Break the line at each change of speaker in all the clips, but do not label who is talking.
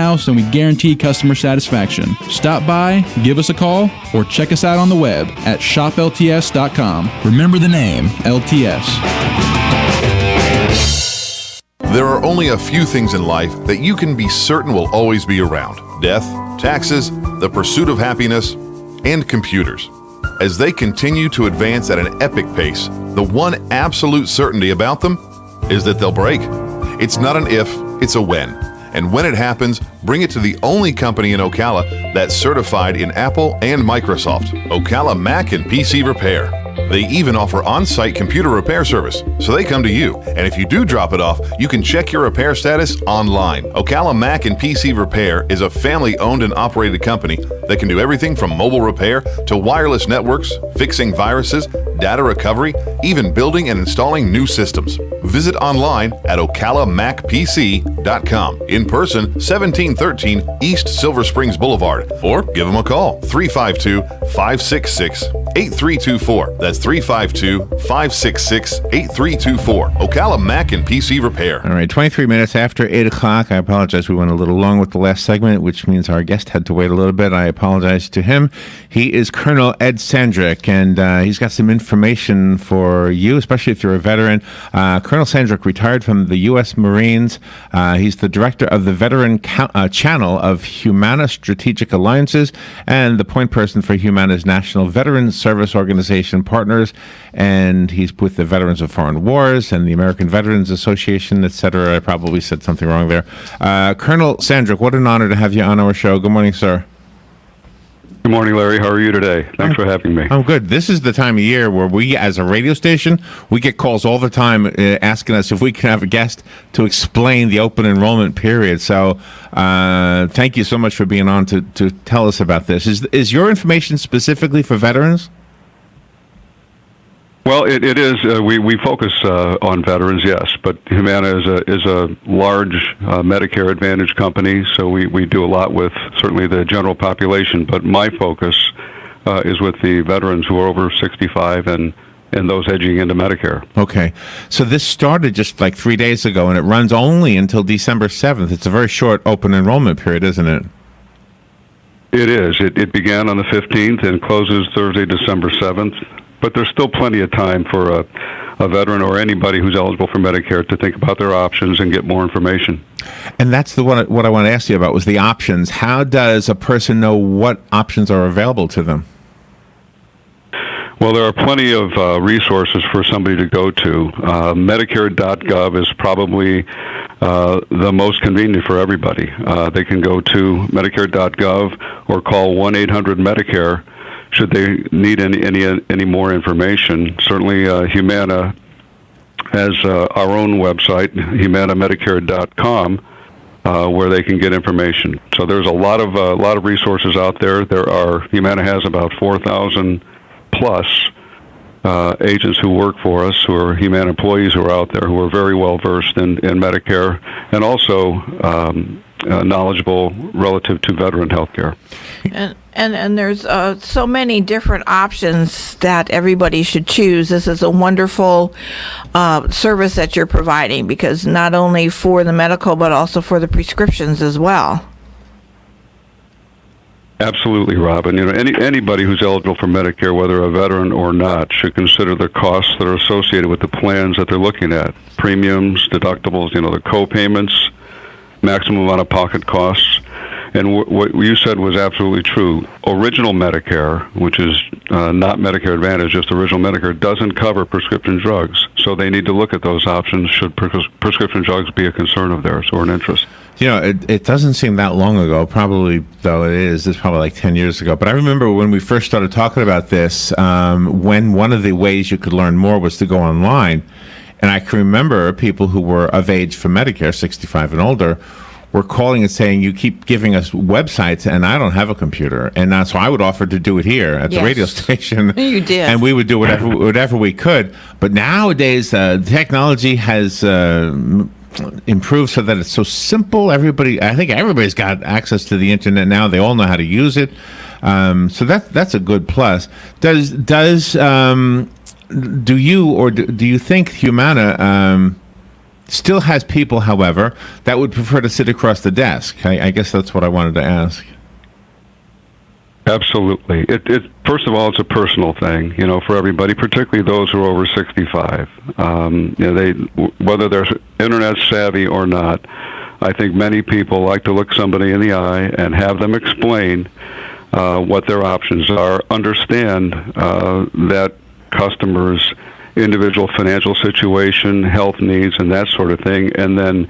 house, and we guarantee customer satisfaction. Stop by, give us a call, or check us out on the web at shoplts.com. Remember the name, LTS.
There are only a few things in life that you can be certain will always be around: death, taxes, the pursuit of happiness, and computers. As they continue to advance at an epic pace, the one absolute certainty about them is that they'll break. It's not an if, it's a when. And when it happens, bring it to the only company in Ocala that's certified in Apple and Microsoft, Ocala Mac and PC Repair. They even offer on-site computer repair service, so they come to you. And if you do drop it off, you can check your repair status online. Ocala Mac and PC Repair is a family-owned and operated company that can do everything from mobile repair to wireless networks, fixing viruses, data recovery, even building and installing new systems. Visit online at ocalamacpc.com. In person, 1713 East Silver Springs Boulevard, or give them a call, 352-566-8324. That's 352-566-8324. Ocala Mac and PC Repair.
All right, 23 minutes after 8 o'clock. I apologize. We went a little long with the last segment, which means our guest had to wait a little bit. I apologize to him. He is Colonel Ed Sandrick, and he's got some information for you, especially if you're a veteran. Colonel Sandrick retired from the U.S. Marines. He's the director of the Veteran Channel of Humana Strategic Alliances and the point person for Humana's National Veteran Service Organization partners. And he's with the Veterans of Foreign Wars and the American Veterans Association, etc. I probably said something wrong there. Colonel Sandrick, what an honor to have you on our show. Good morning, sir.
Good morning, Larry. How are you today? Thanks for having me.
I'm good. This is the time of year where we, as a radio station, we get calls all the time asking us if we can have a guest to explain the open enrollment period. So thank you so much for being on to tell us about this. Is your information specifically for veterans?
Well, it is. We focus on veterans, yes, but Humana is a large Medicare Advantage company, so we do a lot with certainly the general population. But my focus is with the veterans who are over 65 and those edging into Medicare.
Okay, so this started just like 3 days ago, and it runs only until December 7th. It's a very short open enrollment period, isn't it?
It is. It began on the 15th and closes Thursday, December 7th. But there's still plenty of time for a veteran or anybody who's eligible for Medicare to think about their options and get more information.
And that's what I want to ask you about was the options. How does a person know what options are available to them?
Well, there are plenty of resources for somebody to go to. Medicare.gov is probably the most convenient for everybody. They can go to Medicare.gov or call 1-800-MEDICARE should they need any more information. Certainly, Humana has our own website, humanamedicare.com, where they can get information. So there's a lot of resources out there. Humana has about 4,000 plus agents who work for us, who are Humana employees who are out there, who are very well versed in Medicare and also knowledgeable relative to veteran health care.
And there's so many different options that everybody should choose. This is a wonderful service that you're providing, because not only for the medical but also for the prescriptions as well.
Absolutely, Robin. Anybody who's eligible for Medicare, whether a veteran or not, should consider the costs that are associated with the plans that they're looking at: premiums, deductibles, the co-payments, maximum out-of-pocket costs. And what you said was absolutely true. Original Medicare, which is not Medicare Advantage, just original Medicare, doesn't cover prescription drugs. So they need to look at those options should prescription drugs be a concern of theirs or an interest.
It doesn't seem that long ago, probably, though it is. It's probably like 10 years ago. But I remember when we first started talking about this, when one of the ways you could learn more was to go online. And I can remember people who were of age for Medicare, 65 and older, were calling and saying, you keep giving us websites, and I don't have a computer. And so I would offer to do it here at the radio station.
You did.
And we would do whatever we could. But nowadays, technology has improved so that it's so simple. I think everybody's got access to the internet now. They all know how to use it. So that's a good plus. Do you think Humana still has people, however, that would prefer to sit across the desk. I guess that's what I wanted to ask.
Absolutely. First of all, it's a personal thing, for everybody, particularly those who are over 65. Whether they're internet savvy or not, I think many people like to look somebody in the eye and have them explain what their options are, understand that customers' individual financial situation, health needs, and that sort of thing, and then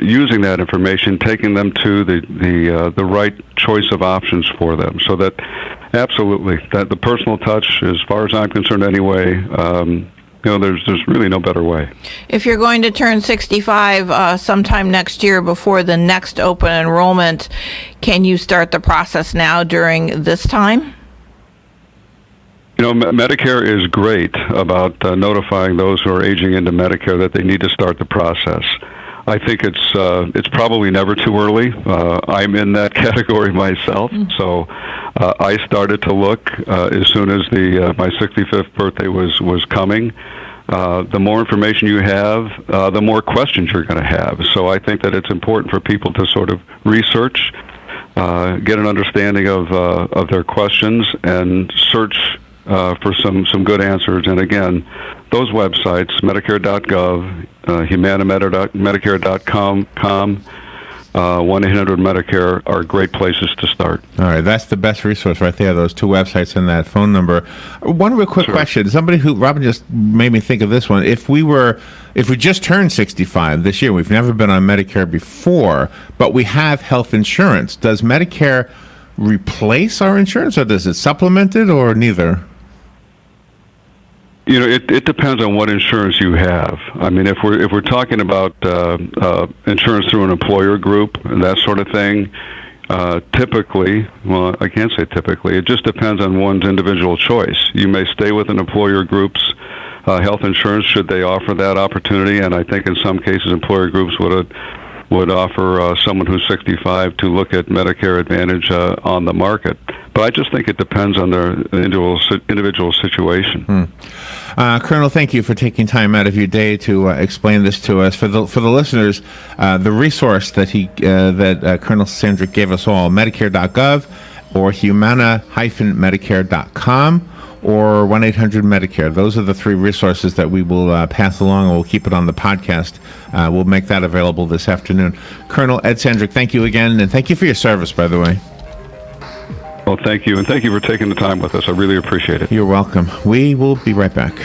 using that information, taking them to the right choice of options for them. So that, absolutely, that the personal touch, as far as I'm concerned anyway, there's really no better way.
If you're going to turn 65 sometime next year before the next open enrollment, can you start the process now during this time?
Medicare is great about notifying those who are aging into Medicare that they need to start the process. I think it's probably never too early. I'm in that category myself, so I started to look as soon as my 65th birthday was coming. The more information you have, the more questions you're going to have. So I think that it's important for people to sort of research, get an understanding of their questions, and search for some good answers. And again, those websites, Medicare.gov, Humana, Medicare.com, 1-800-Medicare are great places to start.
All right, that's the best resource right there, those two websites and that phone number. One real quick question. Somebody Robin just made me think of this one. If we just turned 65 this year, we've never been on Medicare before, but we have health insurance, does Medicare replace our insurance, or does it supplement it, or neither?
It depends on what insurance you have. I mean, if we're talking about insurance through an employer group and that sort of thing, typically, well, I can't say typically, it just depends on one's individual choice. You may stay with an employer group's health insurance should they offer that opportunity, and I think in some cases employer groups would offer someone who's 65 to look at Medicare Advantage on the market. But I just think it depends on their individual situation.
Colonel, thank you for taking time out of your day to explain this to us. For the listeners, the resource that Colonel Sandrick gave us all, Medicare.gov or Humana-Medicare.com or 1-800-Medicare. Those are the three resources that we will pass along, and we'll keep it on the podcast. We'll make that available this afternoon. Colonel Ed Sandrick, thank you again, and thank you for your service, by the way.
Well, thank you, and thank you for taking the time with us. I really appreciate it.
You're welcome. We will be right back.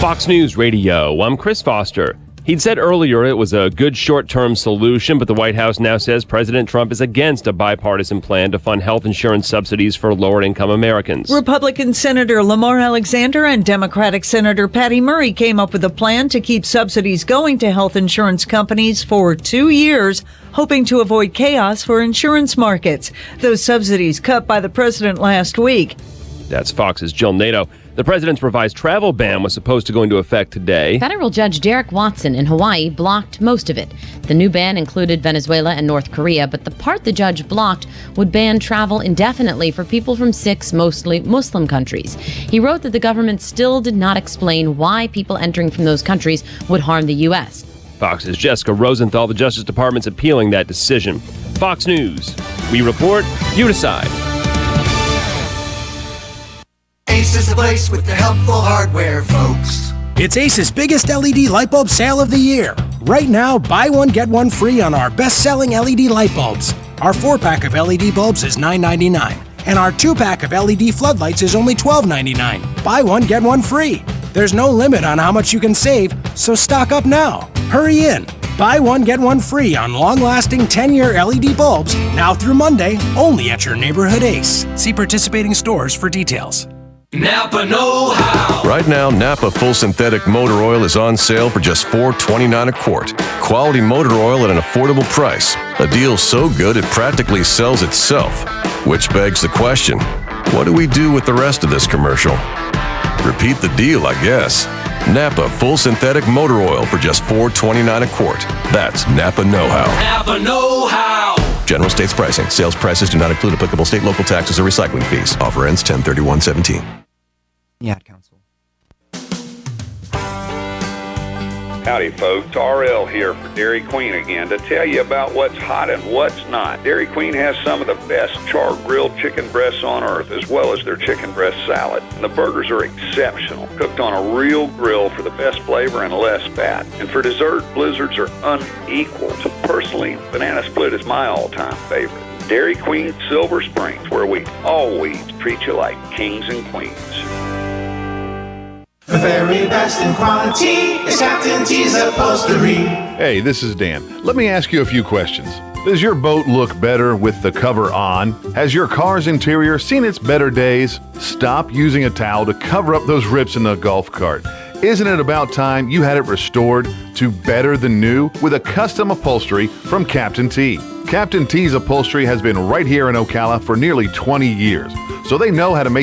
Fox News Radio, I'm Chris Foster. He'd said earlier it was a good short-term solution, but the White House now says President Trump is against a bipartisan plan to fund health insurance subsidies for lower-income Americans.
Republican Senator Lamar Alexander and Democratic Senator Patty Murray came up with a plan to keep subsidies going to health insurance companies for 2 years, hoping to avoid chaos for insurance markets. Those subsidies cut by the president last week.
That's Fox's Jill Nato. The president's revised travel ban was supposed to go into effect today.
Federal Judge Derek Watson in Hawaii blocked most of it. The new ban included Venezuela and North Korea, but the part the judge blocked would ban travel indefinitely for people from 6 mostly Muslim countries. He wrote that the government still did not explain why people entering from those countries would harm the U.S.
Fox's Jessica Rosenthal. The Justice Department's appealing that decision. Fox News. We report, you decide.
Ace is the place with the helpful hardware, folks.
It's Ace's biggest LED light bulb sale of the year. Right now, buy one, get one free on our best-selling LED light bulbs. Our 4-pack of LED bulbs is $9.99, and our 2-pack of LED floodlights is only $12.99. Buy one, get one free. There's no limit on how much you can save, so stock up now. Hurry in. Buy one, get one free on long-lasting 10-year LED bulbs now through Monday, only at your neighborhood Ace. See participating stores for details.
Napa know-how.
Right now, Napa Full Synthetic Motor Oil is on sale for just $4.29 a quart. Quality motor oil at an affordable price. A deal so good it practically sells itself. Which begs the question, what do we do with the rest of this commercial? Repeat the deal, I guess. Napa Full Synthetic Motor Oil for just $4.29 a quart. That's Napa know-how.
Napa know-how.
General states pricing. Sales prices do not include applicable state, local taxes, or recycling fees. Offer ends 10/31/17.
The Ad Council.
Howdy folks, RL here for Dairy Queen again to tell you about what's hot and what's not. Dairy Queen has some of the best char-grilled chicken breasts on earth, as well as their chicken breast salad. And the burgers are exceptional, cooked on a real grill for the best flavor and less fat. And for dessert, blizzards are unequaled. Personally, banana split is my all-time favorite. Dairy Queen Silver Springs, where we always treat you like kings and queens.
The very best in quality is Captain T's Upholstery.
Hey, this is Dan. Let me ask you a few questions. Does your boat look better with the cover on? Has your car's interior seen its better days? Stop using a towel to cover up those rips in the golf cart. Isn't it about time you had it restored to better than new with a custom upholstery from Captain T? Captain T's Upholstery has been right here in Ocala for nearly 20 years, so they know how to make